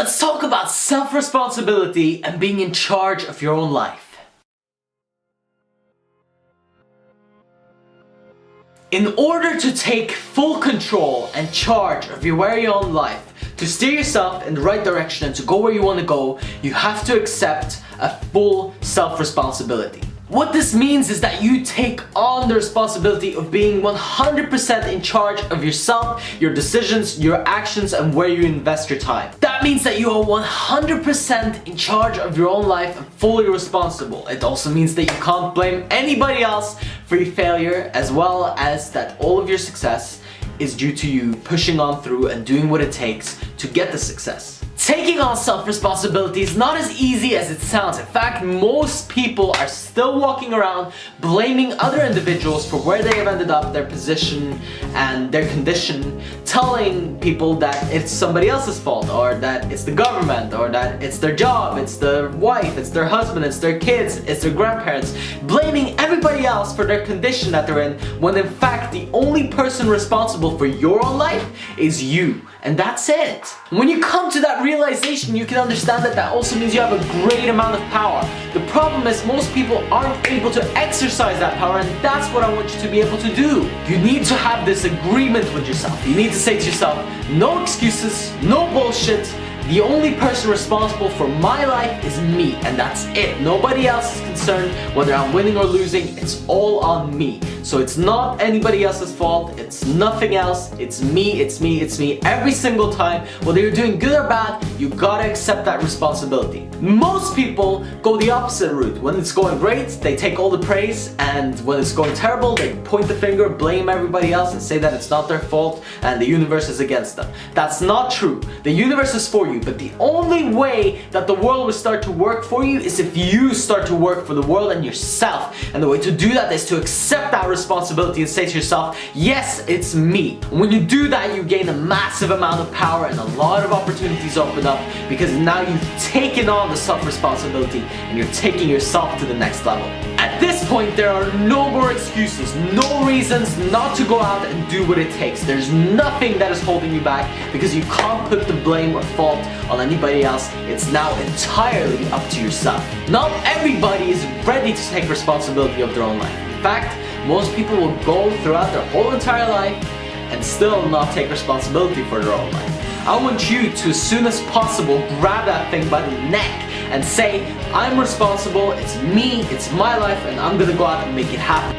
Let's talk about self-responsibility and being in charge of your own life. In order to take full control and charge of your very own life, to steer yourself in the right direction and to go where you want to go, you have to accept a full self-responsibility. What this means is that you take on the responsibility of being 100% in charge of yourself, your decisions, your actions, and where you invest your time. That means that you are 100% in charge of your own life and fully responsible. It also means that you can't blame anybody else for your failure, as well as that all of your success is due to you pushing on through and doing what it takes to get the success. Taking on self-responsibility is not as easy as it sounds. In fact, most people are still walking around blaming other individuals for where they have ended up, their position and their condition, telling people that it's somebody else's fault, or that it's the government, or that it's their job, it's their wife, it's their husband, it's their kids, it's their grandparents, blaming everybody else for their condition that they're in, when in fact the only person responsible for your own life is you. And that's it. When you come to that realization, you can understand that that also means you have a great amount of power. The problem is most people aren't able to exercise that power, and that's what I want you to be able to do. You need to have this agreement with yourself. You need to say to yourself, no excuses, no bullshit. The only person responsible for my life is me, and that's it. Nobody else is concerned whether I'm winning or losing. It's all on me. So it's not anybody else's fault, it's nothing else, it's me, it's me, it's me. Every single time, whether you're doing good or bad, you gotta accept that responsibility. Most people go the opposite route. When it's going great, they take all the praise, and when it's going terrible, they point the finger, blame everybody else, and say that it's not their fault and the universe is against them. That's not true. The universe is for you, but the only way that the world will start to work for you is if you start to work for the world and yourself. And the way to do that is to accept that responsibility and say to yourself, yes, it's me. And when you do that, you gain a massive amount of power and a lot of opportunities open up, because now you've taken on the self-responsibility and you're taking yourself to the next level. At this point, there are no more excuses, no reasons not to go out and do what it takes. There's nothing that is holding you back, because you can't put the blame or fault on anybody else. It's now entirely up to yourself. Not everybody is ready to take responsibility of their own life. In fact, most people will go throughout their whole entire life and still not take responsibility for their own life. I want you to, as soon as possible, grab that thing by the neck and say, I'm responsible, it's me, it's my life, and I'm gonna go out and make it happen.